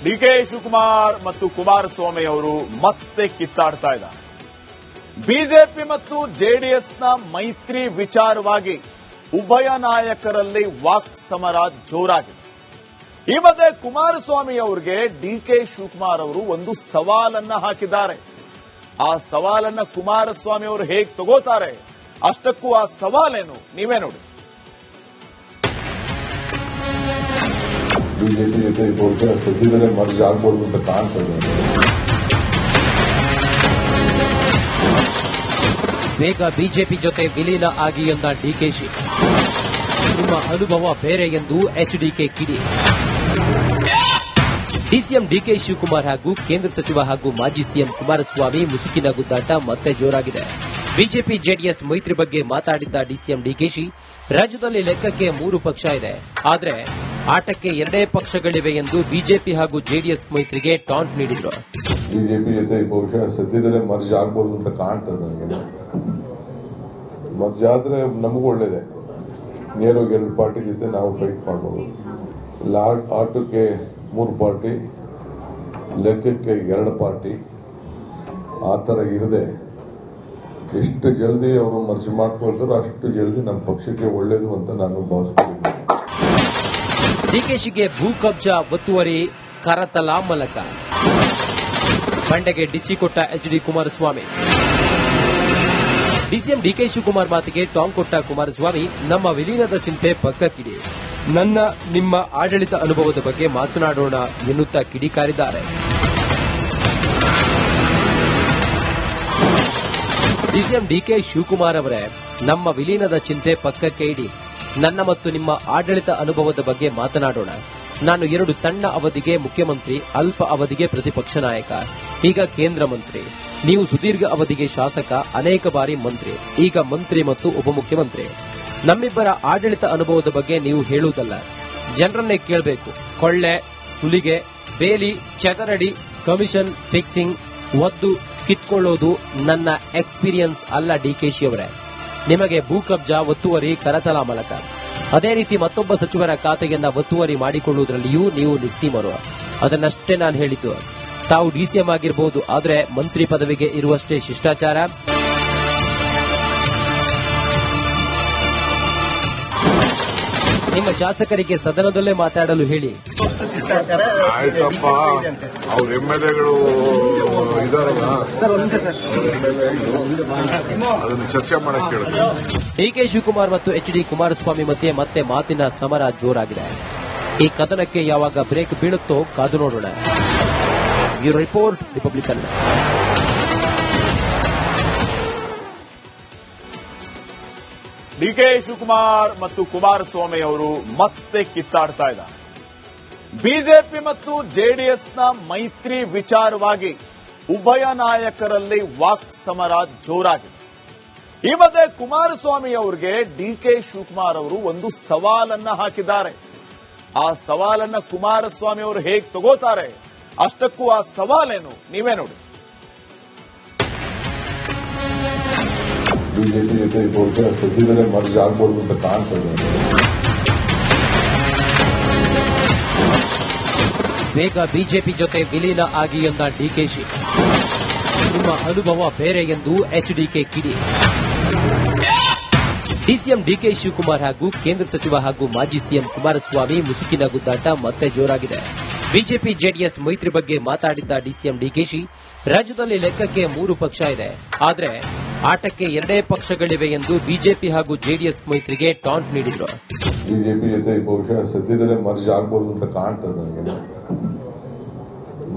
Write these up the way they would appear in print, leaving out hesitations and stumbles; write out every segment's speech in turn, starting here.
DK Shivakumar ಮತ್ತು ಕುಮಾರಸ್ವಾಮಿ ಅವರು ಮತ್ತೆ ಕಿತ್ತಾಡ್ತಾ ಇದ್ದಾರೆ. ಬಿಜೆಪಿ ಮತ್ತು ಜೆಡಿಎಸ್ನ ಮೈತ್ರಿ ವಿಚಾರವಾಗಿ ಉಭಯ ನಾಯಕರಲ್ಲಿ ವಾಕ್ ಸಮರ ಜೋರಾಗಿದೆ. ಈ ಮಧ್ಯೆ ಕುಮಾರಸ್ವಾಮಿ ಅವರಿಗೆ ಡಿಕೆ ಶಿವಕುಮಾರ್ ಅವರು ಒಂದು ಸವಾಲನ್ನ ಹಾಕಿದ್ದಾರೆ. ಆ ಸವಾಲನ್ನ ಕುಮಾರಸ್ವಾಮಿ ಅವರು ಹೇಗೆ ತಗೋತಾರೆ, ಅಷ್ಟಕ್ಕೂ ಆ ಸವಾಲೇನು ನೀವೇ ನೋಡಿ. ಬಿಜೆಪಿ ಜೊತೆ ಬಹುಶಃ ಸದ್ಯದಲ್ಲೇ ಮರ್ಜ್ ಆಗ್ಬೋದು ಅಂತ ಕಾಣ್ತದೆ. ಬೇಗ ಬಿಜೆಪಿ ಜೊತೆ ವಿಲೀನ ಆಗಿ ಎಂದ ಡಿಕೆಶಿ. ನಿಮ್ಮ ಅನುಭವ ಬೇರೆ ಎಂದು ಎಚ್ಡಿಕೆ ಕಿಡಿ. ಡಿಸಿಎಂ ಡಿಕೆ ಶಿವಕುಮಾರ್ ಹಾಗೂ ಕೇಂದ್ರ ಸಚಿವ ಹಾಗೂ ಮಾಜಿ ಸಿಎಂ ಕುಮಾರಸ್ವಾಮಿ ಮುಸುಕಿನ ಗುದ್ದಾಟ ಮತ್ತೆ ಜೋರಾಗಿದೆ. ಬಿಜೆಪಿ ಜೆಡಿಎಸ್ ಮೈತ್ರಿ ಬಗ್ಗೆ ಮಾತಾಡಿದ್ದ ಡಿಸಿಎಂ ಡಿಕೆಶಿ, ರಾಜ್ಯದಲ್ಲಿ ಲೆಕ್ಕಕ್ಕೆ 3 ಪಕ್ಷ ಇದೆ, ಆದರೆ ಆಟಕ್ಕೆ 2 ಪಕ್ಷಗಳಿವೆ ಎಂದು ಬಿಜೆಪಿ ಹಾಗೂ ಜೆಡಿಎಸ್ ಮೈತ್ರಿಗೆ ಟಾಂಟ್ ನೀಡಿದರು. ಬಿಜೆಪಿ ಜೊತೆ ಬಹುಶಃ ಸದ್ಯದಲ್ಲೇ ಮರ್ಜ್ ಆಗ್ಬೋದು ಅಂತ ಕಾಣ್ತದೆ. ನನಗೆ ಮರ್ಜ್ ಆದ್ರೆ ನಮಗೂ ಒಳ್ಳೇದೆ. ನೇರವಾಗಿ 2 ಪಾರ್ಟಿ ಜೊತೆ ನಾವು ಫೈಟ್ ಮಾಡಬಹುದು. ಆಟಕ್ಕೆ 3 ಪಾರ್ಟಿ, ಲೆಕ್ಕಕ್ಕೆ 2 ಪಾರ್ಟಿ, ಆ ಥರ ಇರದೆ ಎಷ್ಟು ಜಲ್ದಿ ಅವರು ಮರ್ಜ್ ಮಾಡ್ಕೊಳ್ತಾರೋ ಅಷ್ಟು ಜಲ್ದಿ ನಮ್ಮ ಪಕ್ಷಕ್ಕೆ ಒಳ್ಳೇದು ಅಂತ ನಾನು ಭಾವಿಸ್ಕೊಂಡಿದ್ದೀನಿ. ಡಿಕೆಶಿಗೆ ಭೂ ಕಬ್ಜಾ ಒತ್ತುವರಿ ಕರತಲ ಮಲಕ. ಬಂಡೆಗೆ ಡಿಚ್ಚಿ ಕೊಟ್ಟ HD Kumaraswamy. DCM DK Shivakumar ಮಾತಿಗೆ ಟಾಂಗ್ ಕೊಟ್ಟ ಕುಮಾರಸ್ವಾಮಿ, ನಮ್ಮ ವಿಲೀನದ ಚಿಂತೆ ಪಕ್ಕಕ್ಕಿಡಿ, ನನ್ನ ನಿಮ್ಮ ಆಡಳಿತ ಅನುಭವದ ಬಗ್ಗೆ ಮಾತನಾಡೋಣ ಎನ್ನುತ್ತಾ ಕಿಡಿಕಾರಿದ್ದಾರೆ. ಡಿಸಿಎಂ ಡಿಕೆ ಶಿವಕುಮಾರ್ ಅವರೇ, ನಮ್ಮ ವಿಲೀನದ ಚಿಂತೆ ಪಕ್ಕಕ್ಕೆ ಇಡಿ, ನನ್ನ ಮತ್ತು ನಿಮ್ಮ ಆಡಳಿತ ಅನುಭವದ ಬಗ್ಗೆ ಮಾತನಾಡೋಣ. ನಾನು 2 ಸಣ್ಣ ಅವಧಿಗೆ ಮುಖ್ಯಮಂತ್ರಿ, ಅಲ್ಪ ಅವಧಿಗೆ ಪ್ರತಿಪಕ್ಷ ನಾಯಕ, ಈಗ ಕೇಂದ್ರ ಮಂತ್ರಿ. ನೀವು ಸುದೀರ್ಘ ಅವಧಿಗೆ ಶಾಸಕ, ಅನೇಕ ಬಾರಿ ಮಂತ್ರಿ, ಈಗ ಮಂತ್ರಿ ಮತ್ತು ಉಪಮುಖ್ಯಮಂತ್ರಿ. ನಮ್ಮಿಬ್ಬರ ಆಡಳಿತ ಅನುಭವದ ಬಗ್ಗೆ ನೀವು ಹೇಳುವುದಲ್ಲ, ಜನರನ್ನೇ ಕೇಳಬೇಕು. ಕೊಳ್ಳೆ, ಸುಲಿಗೆ, ಬೇಲಿ, ಚದರಡಿ, ಕಮಿಷನ್ ಫಿಕ್ಸಿಂಗ್, ಒದ್ದು ಕಿತ್ಕೊಳ್ಳೋದು ನನ್ನ ಎಕ್ಸ್ಪೀರಿಯನ್ಸ್ ಅಲ್ಲ ಡಿಕೆಶಿ ಅವರೇ. ನಿಮಗೆ ಭೂ ಕಬ್ಜಾ, ಒತ್ತುವರಿ, ಕರತಲ ಮಲಕ. ಅದೇ ರೀತಿ ಮತ್ತೊಬ್ಬ ಸಚಿವರ ಖಾತೆಯನ್ನ ಒತ್ತುವರಿ ಮಾಡಿಕೊಳ್ಳುವುದರಲ್ಲಿಯೂ ನೀವು ನಿಸ್ಸೀಮರು. ಅದನ್ನಷ್ಟೇ ನಾನು ಹೇಳಿದ್ದು. ತಾವು ಡಿಸಿಎಂ ಆಗಿರಬಹುದು, ಆದರೆ ಮಂತ್ರಿ ಪದವಿಗೆ ಇರುವಷ್ಟೇ ಶಿಷ್ಟಾಚಾರ. ನಿಮ್ಮ ಶಾಸಕರಿಗೆ ಸದನದಲ್ಲೇ ಮಾತಾಡಲು ಹೇಳಿ. ಆಯ್ತಪ್ಪ, ಅವ್ರ ಎಂಎಲ್ಎಗಳು ಇದಾರಲ್ಲ, ಅದನ್ನು ಚರ್ಚೆ ಮಾಡಕ್ ಕೇಳಿದ್ರು. ಡಿಕೆ ಶಿವಕುಮಾರ್ ಮತ್ತು ಎಚ್ಡಿ ಕುಮಾರಸ್ವಾಮಿ ಮಧ್ಯೆ ಮತ್ತೆ ಮಾತಿನ ಸಮರ ಜೋರಾಗಿದೆ. ಈ ಕದನಕ್ಕೆ ಯಾವಾಗ ಬ್ರೇಕ್ ಬೀಳುತ್ತೋ ಕಾದು ನೋಡೋಣ. Bureau report, Republican. DK Shivakumar ಮತ್ತು ಕುಮಾರಸ್ವಾಮಿ ಅವರು ಮತ್ತೆ ಕಿತ್ತಾಡ್ತಾ ಇದ್ದಾರೆ. ಬಿಜೆಪಿ ಮತ್ತು ಜೆಡಿಎಸ್ನ ಮೈತ್ರಿ ವಿಚಾರವಾಗಿ ಉಭಯ ನಾಯಕರಲ್ಲಿ ವಾಕ್ ಸಮರ ಜೋರಾಗಿದೆ. ಈ ಮಧ್ಯೆ ಕುಮಾರಸ್ವಾಮಿ ಅವರಿಗೆ ಡಿಕೆ ಶಿವಕುಮಾರ್ ಅವರು ಒಂದು ಸವಾಲನ್ನ ಹಾಕಿದ್ದಾರೆ. ಆ ಸವಾಲನ್ನ ಕುಮಾರಸ್ವಾಮಿ ಅವರು ಹೇಗೆ ತಗೋತಾರೆ, ಅಷ್ಟಕ್ಕೂ ಆ ಸವಾಲೇನು ನೀವೇ ನೋಡಿ. ಬಿಜೆಪಿ ಜೊತೆ ಬಹುಶಃ ಸದ್ಯದಲ್ಲೇ ಮರ್ಜ್ ಆಗ್ಬೋದು ಅಂತ ಕಾಣ್ತದೆ. ಬೇಗ ಬಿಜೆಪಿ ಜೊತೆ ವಿಲೀನ ಆಗಿ ಎಂದ ಡಿಕೆಶಿ. ನಿಮ್ಮ ಅನುಭವ ಬೇರೆ ಎಂದು ಎಚ್ಡಿಕೆ ಕಿಡಿ. ಡಿಸಿಎಂ ಡಿಕೆ ಶಿವಕುಮಾರ್ ಹಾಗೂ ಕೇಂದ್ರ ಸಚಿವ ಹಾಗೂ ಮಾಜಿ ಸಿಎಂ ಕುಮಾರಸ್ವಾಮಿ ಮುಸುಕಿನ ಗುದ್ದಾಟ ಮತ್ತೆ ಜೋರಾಗಿದೆ. ಬಿಜೆಪಿ ಜೆಡಿಎಸ್ ಮೈತ್ರಿ ಬಗ್ಗೆ ಮಾತಾಡಿದ್ದ ಡಿಸಿಎಂ ಡಿಕೆಶಿ, ರಾಜ್ಯದಲ್ಲಿ ಲೆಕ್ಕಕ್ಕೆ 3 ಪಕ್ಷ ಇದೆ, ಆದರೆ ಆಟಕ್ಕೆ 2 ಪಕ್ಷಗಳಿವೆ ಎಂದು ಬಿಜೆಪಿ ಹಾಗೂ ಜೆಡಿಎಸ್ ಮೈತ್ರಿಗೆ ಟಾಂಟ್ ನೀಡಿದರು. ಬಿಜೆಪಿ ಜೊತೆ ಬಹುಶಃ ಸದ್ಯದಲ್ಲೇ ಮರ್ಜ್ ಆಗ್ಬೋದು ಅಂತ ಕಾಣ್ತದೆ. ನನಗೆ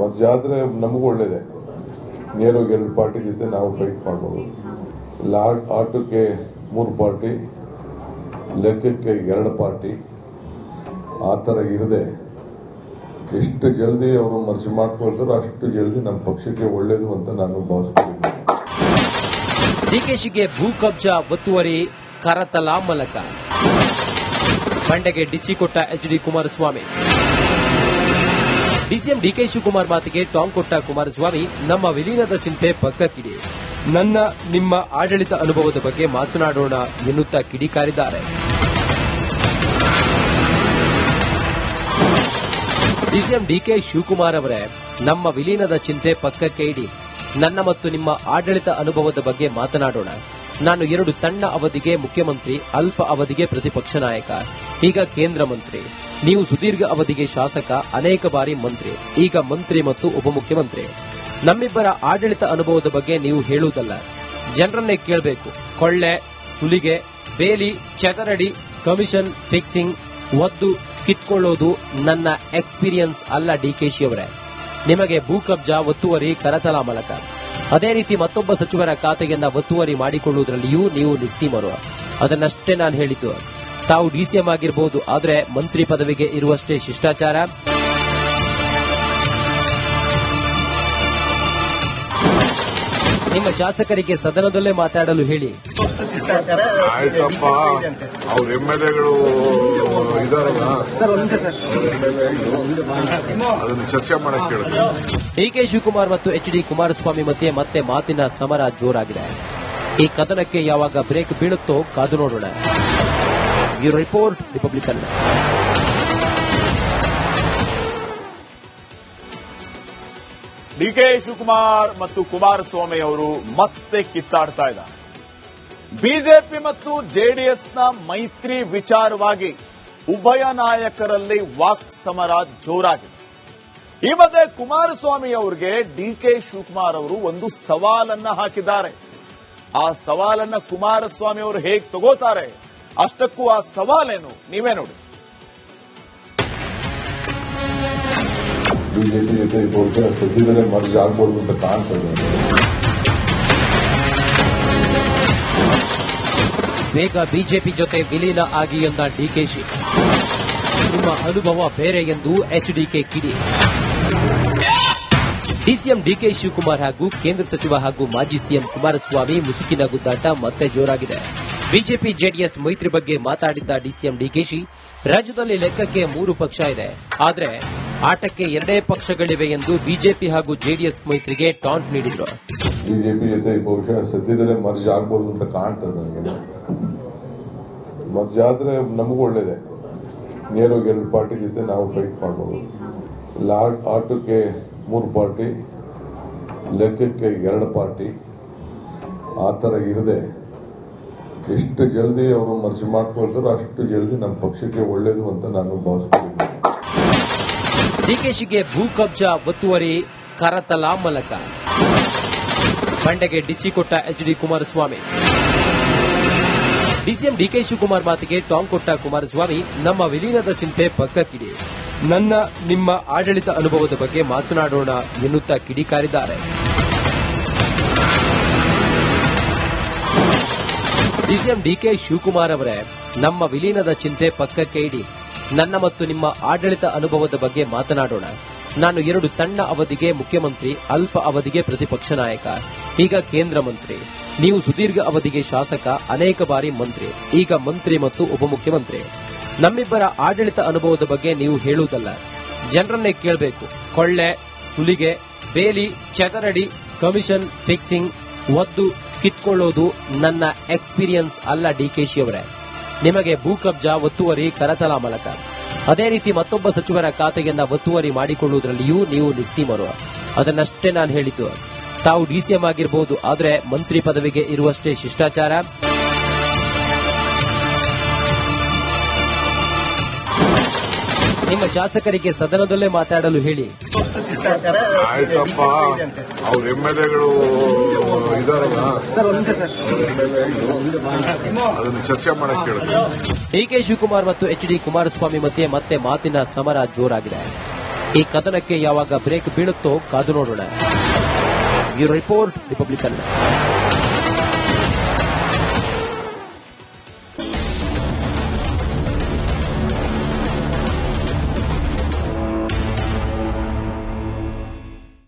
ಮರ್ಜ್ ಆದ್ರೆ ನಮಗೂ ಒಳ್ಳೇದೆ. ನೇರವಾಗಿ 2 ಪಾರ್ಟಿ ಜೊತೆ ನಾವು ಫೈಟ್ ಮಾಡಬಹುದು. ಆಟಕ್ಕೆ 3 ಪಾರ್ಟಿ, ಲೆಕ್ಕಕ್ಕೆ 2 ಪಾರ್ಟಿ, ಆ ಥರ ಇರದೆ ಎಷ್ಟು ಜಲ್ದಿ ಅವರು ಮರ್ಜ್ ಮಾಡ್ಕೊಳ್ತಾರೋ ಅಷ್ಟು ಜಲ್ದಿ ನಮ್ಮ ಪಕ್ಷಕ್ಕೆ ಒಳ್ಳೇದು ಅಂತ ನಾನು ಭಾವಿಸ್ಕೊಂಡಿದ್ದೀನಿ. ಡಿಕೆಶಿಗೆ ಭೂ ಕಬ್ಜಾ, ಒತ್ತುವರಿ, ಕರತಲ ಮಲಕ. ಬಂಡೆಗೆ ಡಿಚ್ಚಿ ಕೊಟ್ಟ HD Kumaraswamy. DCM DK Shivakumar ಮಾತಿಗೆ ಟಾಂಗ್ ಕೊಟ್ಟ ಕುಮಾರಸ್ವಾಮಿ, ನಮ್ಮ ವಿಲೀನದ ಚಿಂತೆ ಪಕ್ಕಕ್ಕಿಡಿ, ನನ್ನ ನಿಮ್ಮ ಆಡಳಿತ ಅನುಭವದ ಬಗ್ಗೆ ಮಾತನಾಡೋಣ ಎನ್ನುತ್ತಾ ಕಿಡಿಕಾರಿದ್ದಾರೆ. ಡಿಸಿಎಂ ಡಿಕೆ ಶಿವಕುಮಾರ್ ಅವರೇ, ನಮ್ಮ ವಿಲೀನದ ಚಿಂತೆ ಪಕ್ಕಕ್ಕೆ ಇಡಿ. ನನ್ನ ಮತ್ತು ನಿಮ್ಮ ಆಡಳಿತ ಅನುಭವದ ಬಗ್ಗೆ ಮಾತನಾಡೋಣ. ನಾನು 2 ಸಣ್ಣ ಅವಧಿಗೆ ಮುಖ್ಯಮಂತ್ರಿ, ಅಲ್ಪ ಅವಧಿಗೆ ಪ್ರತಿಪಕ್ಷ ನಾಯಕ, ಈಗ ಕೇಂದ್ರ ಮಂತ್ರಿ. ನೀವು ಸುದೀರ್ಘ ಅವಧಿಗೆ ಶಾಸಕ, ಅನೇಕ ಬಾರಿ ಮಂತ್ರಿ, ಈಗ ಮಂತ್ರಿ ಮತ್ತು ಉಪಮುಖ್ಯಮಂತ್ರಿ. ನಮ್ಮಿಬ್ಬರ ಆಡಳಿತ ಅನುಭವದ ಬಗ್ಗೆ ನೀವು ಹೇಳುವುದಲ್ಲ, ಜನರನ್ನೇ ಕೇಳಬೇಕು. ಕೊಳ್ಳೆ, ಸುಲಿಗೆ, ಬೇಲಿ, ಚದರಡಿ, ಕಮಿಷನ್ ಫಿಕ್ಸಿಂಗ್, ಒದ್ದು ಕಿತ್ಕೊಳ್ಳೋದು ನನ್ನ ಎಕ್ಸ್ಪೀರಿಯನ್ಸ್ ಅಲ್ಲ ಡಿಕೆಶಿ ಅವರೇ. ನಿಮಗೆ ಭೂ ಕಬ್ಜಾ, ಒತ್ತುವರಿ, ಕರತಲ ಮಲಕ, ಅದೇ ರೀತಿ ಮತ್ತೊಬ್ಬ ಸಚಿವರ ಖಾತೆಯನ್ನ ಒತ್ತುವರಿ ಮಾಡಿಕೊಳ್ಳುವುದರಲ್ಲಿಯೂ ನೀವು ನಿಸ್ಸೀಮರು. ಅದನ್ನಷ್ಟೇ ನಾನು ಹೇಳಿದ್ದು. ತಾವು ಡಿಸಿಎಂ ಆಗಿರಬಹುದು, ಆದರೆ ಮಂತ್ರಿ ಪದವಿಗೆ ಇರುವಷ್ಟೇ ಶಿಷ್ಟಾಚಾರ. ನಿಮ್ಮ ಶಾಸಕರಿಗೆ ಸದನದಲ್ಲೇ ಮಾತಾಡಲು ಹೇಳಿ. ಆಯ್ತಪ್ಪ, ಅವ್ರ ಎಂಎಲ್ಎಗಳು ಇದಾರಲ್ಲ, ಅದನ್ನು ಚರ್ಚೆ ಮಾಡಕ್ಕೆ ಕೇಳಿದ್ರು. ಡಿಕೆ ಶಿವಕುಮಾರ್ ಮತ್ತು ಎಚ್ಡಿ ಕುಮಾರಸ್ವಾಮಿ ಮಧ್ಯೆ ಮತ್ತೆ ಮಾತಿನ ಸಮರ ಜೋರಾಗಿದೆ. ಈ ಕದನಕ್ಕೆ ಯಾವಾಗ ಬ್ರೇಕ್ ಬೀಳುತ್ತೋ ಕಾದು ನೋಡೋಣ. ಈ ರಿಪೋರ್ಟ್ ರಿಪಬ್ಲಿಕನ್. ಡಿಕೆ ಶಿವಕುಮಾರ್ ಮತ್ತು ಕುಮಾರಸ್ವಾಮಿ ಅವರು ಮತ್ತೆ ಕಿತ್ತಾಡ್ತಾ ಇದ್ದಾರೆ. ಬಿಜೆಪಿ ಮತ್ತು ಜೆಡಿಎಸ್ನ ಮೈತ್ರಿ ವಿಚಾರವಾಗಿ ಉಭಯ ನಾಯಕರಲ್ಲಿ ವಾಕ್ ಸಮರ ಜೋರಾಗಿದೆ. ಈ ಮಧ್ಯೆ ಕುಮಾರಸ್ವಾಮಿ ಅವರಿಗೆ ಡಿಕೆ ಶಿವಕುಮಾರ್ ಅವರು ಒಂದು ಸವಾಲನ್ನ ಹಾಕಿದ್ದಾರೆ. ಆ ಸವಾಲನ್ನ ಕುಮಾರಸ್ವಾಮಿ ಅವರು ಹೇಗೆ ತಗೋತಾರೆ, ಅಷ್ಟಕ್ಕೂ ಆ ಸವಾಲೇನು ನೀವೇ ನೋಡಿ. ಬಿಜೆಪಿ ಜೊತೆ ಬಹುಶಃ ಸದ್ಯದಲ್ಲೇ ಮರ್ಜ್ ಆಗ್ಬೋದು ಅಂತ ಕಾಣ್ತದೆ. ಬೇಗ ಬಿಜೆಪಿ ಜೊತೆ ವಿಲೀನ ಆಗಿ ಎಂದ ಡಿಕೆಶಿ. ನಿಮ್ಮ ಅನುಭವ ಬೇರೆ ಎಂದು ಎಚ್ಡಿಕೆ ಕಿಡಿ. ಡಿಸಿಎಂ ಡಿಕೆ ಶಿವಕುಮಾರ್ ಹಾಗೂ ಕೇಂದ್ರ ಸಚಿವ ಹಾಗೂ ಮಾಜಿ ಸಿಎಂ ಕುಮಾರಸ್ವಾಮಿ ಮುಸುಕಿನ ಗುದ್ದಾಟ ಮತ್ತೆ ಜೋರಾಗಿದೆ. ಬಿಜೆಪಿ ಜೆಡಿಎಸ್ ಮೈತ್ರಿ ಬಗ್ಗೆ ಮಾತಾಡಿದ್ದ ಡಿಸಿಎಂ ಡಿಕೆಶಿ, ರಾಜ್ಯದಲ್ಲಿ ಲೆಕ್ಕಕ್ಕೆ 3 ಪಕ್ಷ ಇದೆ, ಆದರೆ ಆಟಕ್ಕೆ 2 ಪಕ್ಷಗಳಿವೆ ಎಂದು ಬಿಜೆಪಿ ಹಾಗೂ ಜೆಡಿಎಸ್ ಮೈತ್ರಿಗೆ ಟಾಂಟ್ ನೀಡಿದ್ರು. ಬಿಜೆಪಿ ಜೊತೆ ಬಹುಶಃ ಸದ್ಯದಲ್ಲೇ ಮರ್ಜ್ ಆಗ್ಬೋದು ಅಂತ ಕಾಣ್ತದೆ ನನಗೆ. ಮರ್ಜ್ ಆದ್ರೆ ನಮಗೂ ಒಳ್ಳೇದೆ. ನೇರವಾಗಿ 2 ಪಾರ್ಟಿ ಜೊತೆ ನಾವು ಫೈಟ್ ಮಾಡಬಹುದು. ಆಟಕ್ಕೆ 3 ಪಾರ್ಟಿ, ಲೆಕ್ಕಕ್ಕೆ 2 ಪಾರ್ಟಿ, ಆ ತರ ಇರದೆ ಎಷ್ಟು ಜಲ್ದಿ ಅವರು ಮರ್ಜ್ ಮಾಡ್ಕೊಳ್ತಾರೋ ಅಷ್ಟು ಜಲ್ದಿ ನಮ್ಮ ಪಕ್ಷಕ್ಕೆ ಒಳ್ಳೇದು ಅಂತ ನಾನು ಭಾವಿಸ್ಕೊಂಡಿದ್ದೀನಿ. ಡಿಕೆಶಿಗೆ ಭೂ ಕಬ್ಜಾ, ಒತ್ತುವರಿ, ಕರತಲ ಮಲಕ, ಬಂಡೆಗೆ ಡಿಚ್ಚಿ ಕೊಟ್ಟ HD Kumaraswamy. DCM DK Shivakumar ಮಾತಿಗೆ ಟಾಂಗ್ ಕೊಟ್ಟ ಕುಮಾರಸ್ವಾಮಿ, ನಮ್ಮ ವಿಲೀನದ ಚಿಂತೆ ಪಕ್ಕಕ್ಕಿಡಿ. ನನ್ನ ನಿಮ್ಮ ಆಡಳಿತ ಅನುಭವದ ಬಗ್ಗೆ ಮಾತನಾಡೋಣ ಎನ್ನುತ್ತಾ ಕಿಡಿಕಾರಿದ್ದಾರೆ. ಡಿಸಿಎಂ ಡಿಕೆ ಶಿವಕುಮಾರ್ ಅವರೇ, ನಮ್ಮ ವಿಲೀನದ ಚಿಂತೆ ಪಕ್ಕಕ್ಕೆ ಇಡಿ. ನನ್ನ ಮತ್ತು ನಿಮ್ಮ ಆಡಳಿತ ಅನುಭವದ ಬಗ್ಗೆ ಮಾತನಾಡೋಣ. ನಾನು 2 ಸಣ್ಣ ಅವಧಿಗೆ ಮುಖ್ಯಮಂತ್ರಿ, ಅಲ್ಪ ಅವಧಿಗೆ ಪ್ರತಿಪಕ್ಷ ನಾಯಕ, ಈಗ ಕೇಂದ್ರ ಮಂತ್ರಿ. ನೀವು ಸುದೀರ್ಘ ಅವಧಿಗೆ ಶಾಸಕ, ಅನೇಕ ಬಾರಿ ಮಂತ್ರಿ, ಈಗ ಮಂತ್ರಿ ಮತ್ತು ಉಪಮುಖ್ಯಮಂತ್ರಿ. ನಮ್ಮಿಬ್ಬರ ಆಡಳಿತ ಅನುಭವದ ಬಗ್ಗೆ ನೀವು ಹೇಳುವುದಲ್ಲ, ಜನರನ್ನೇ ಕೇಳಬೇಕು. ಕೊಳ್ಳೆ, ಸುಲಿಗೆ, ಬೇಲಿ, ಚದರಡಿ, ಕಮಿಷನ್ ಫಿಕ್ಸಿಂಗ್, ಒದ್ದು ಕಿತ್ಕೊಳ್ಳೋದು ನನ್ನ ಎಕ್ಸ್ಪೀರಿಯನ್ಸ್ ಅಲ್ಲ ಡಿಕೆಶಿ ಅವರೇ. ನಿಮಗೆ ಭೂ ಕಬ್ಜಾ, ಒತ್ತುವರಿ, ಕರತಲ ಮಲಕ, ಅದೇ ರೀತಿ ಮತ್ತೊಬ್ಬ ಸಚಿವರ ಖಾತೆಯನ್ನ ಒತ್ತುವರಿ ಮಾಡಿಕೊಳ್ಳುವುದರಲ್ಲಿಯೂ ನೀವು ನಿಸ್ಸೀಮರು. ಅದನ್ನಷ್ಟೇ ನಾನು ಹೇಳಿದ್ದು. ತಾವು ಡಿಸಿಎಂ ಆಗಿರಬಹುದು, ಆದರೆ ಮಂತ್ರಿ ಪದವಿಗೆ ಇರುವಷ್ಟೇ ಶಿಷ್ಟಾಚಾರ. ನಿಮ್ಮ ಶಾಸಕರಿಗೆ ಸದನದಲ್ಲೇ ಮಾತಾಡಲು ಹೇಳಿ. ಆಯ್ತಪ್ಪ, ಅವ್ರ ಎಂಎಲ್ಎಗಳು ಇದಾರಲ್ಲ, ಅದನ್ನು ಚರ್ಚೆ ಮಾಡಕ್ಕೆ ಕೇಳಿದ್ರು. ಡಿಕೆ ಶಿವಕುಮಾರ್ ಮತ್ತು ಎಚ್ಡಿ ಕುಮಾರಸ್ವಾಮಿ ಮಧ್ಯೆ ಮತ್ತೆ ಮಾತಿನ ಸಮರ ಜೋರಾಗಿದೆ. ಈ ಕದನಕ್ಕೆ ಯಾವಾಗ ಬ್ರೇಕ್ ಬೀಳುತ್ತೋ ಕಾದು ನೋಡೋಣ. ಈ ರಿಪೋರ್ಟ್ ರಿಪಬ್ಲಿಕನ್.